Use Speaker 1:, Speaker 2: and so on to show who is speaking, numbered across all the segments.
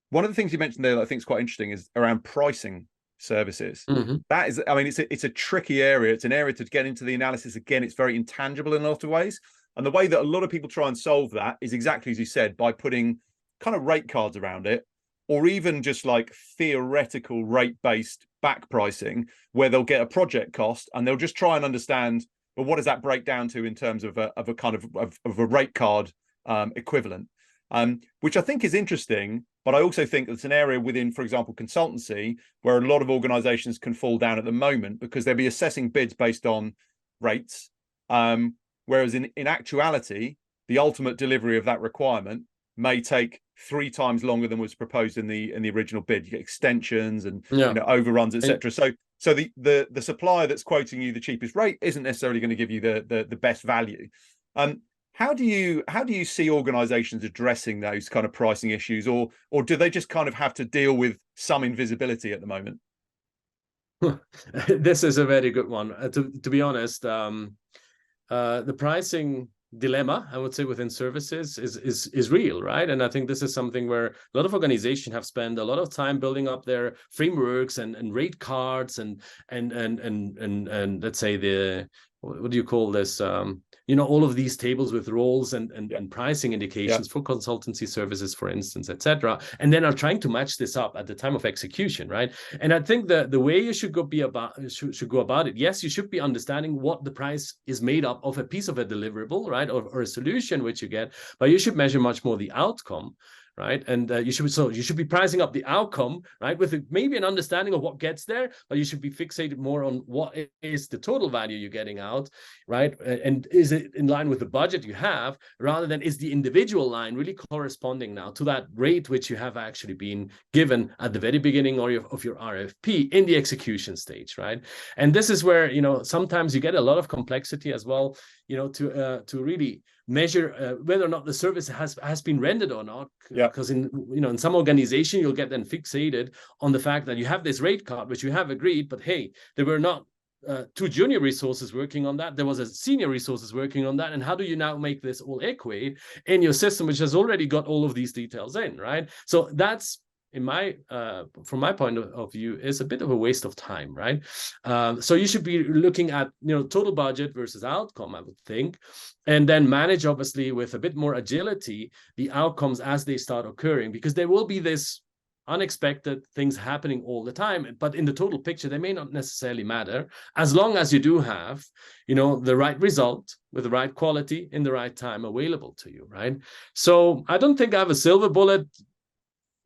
Speaker 1: One of the things you mentioned there that I think is quite interesting is around pricing services.
Speaker 2: Hmm.
Speaker 1: That is, I mean, it's a tricky area. It's an area to get into the analysis. Again, it's very intangible in a lot of ways. And the way that a lot of people try and solve that is exactly as you said, by putting kind of rate cards around it, or even just like theoretical rate-based back pricing, where they'll get a project cost and they'll just try and understand, well, what does that break down to in terms of a kind of a rate card equivalent, which I think is interesting. But I also think it's an area within, for example, consultancy, where a lot of organizations can fall down at the moment because they'll be assessing bids based on rates. Whereas in actuality, the ultimate delivery of that requirement may take 3 times longer than was proposed in the original bid. You get extensions and
Speaker 2: Yeah.
Speaker 1: overruns,
Speaker 2: And
Speaker 1: etc. So the supplier that's quoting you the cheapest rate isn't necessarily going to give you the best value. How do you see organizations addressing those kind of pricing issues, or do they just kind of have to deal with some invisibility at the moment?
Speaker 2: this is a very good one. To be honest, the pricing dilemma, I would say, within services is real, right? And I think this is something where a lot of organizations have spent a lot of time building up their frameworks and rate cards and let's say what do you call this? All of these tables with roles and pricing indications for consultancy services, for instance, etc. And then are trying to match this up at the time of execution, right? And I think the way you should go about it, yes, you should be understanding what the price is made up of, a piece of a deliverable, right, or a solution which you get, but you should measure much more the outcome. Right, and you should be pricing up the outcome, right, with maybe an understanding of what gets there, but you should be fixated more on what is the total value you're getting out, right, and is it in line with the budget you have, rather than is the individual line really corresponding now to that rate which you have actually been given at the very beginning of your RFP in the execution stage, right? And this is where sometimes you get a lot of complexity as well, to really measure whether or not the service has been rendered or not. Because in some organization you'll get then fixated on the fact that you have this rate card which you have agreed, but hey, there were not 2 junior resources working on that. There was a senior resources working on that. And how do you now make this all equate in your system, which has already got all of these details in, right? So that's, from my point of view, is a bit of a waste of time, right? So you should be looking at total budget versus outcome, I would think, and then manage obviously with a bit more agility the outcomes as they start occurring, because there will be this unexpected things happening all the time, but in the total picture they may not necessarily matter, as long as you do have the right result with the right quality in the right time available to you, right? So I don't think I have a silver bullet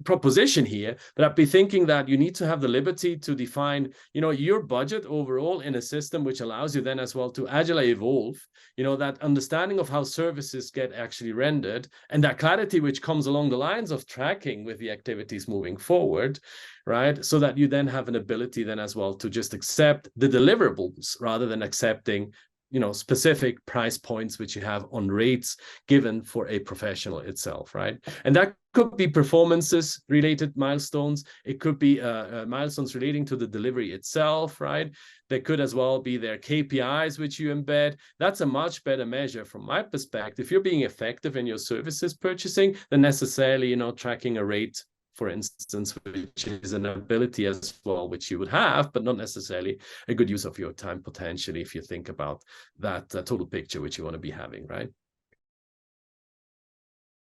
Speaker 2: proposition here, but I'd be thinking that you need to have the liberty to define your budget overall in a system which allows you then as well to agilely evolve that understanding of how services get actually rendered, and that clarity which comes along the lines of tracking with the activities moving forward, right? So that you then have an ability then as well to just accept the deliverables rather than accepting specific price points which you have on rates given for a professional itself, right? And that could be performances related milestones. It could be milestones relating to the delivery itself, right? There could as well be their KPIs which you embed. That's a much better measure from my perspective. If you're being effective in your services purchasing than necessarily tracking a rate, for instance, which is an ability as well, which you would have, but not necessarily a good use of your time potentially if you think about that total picture which you want to be having, right?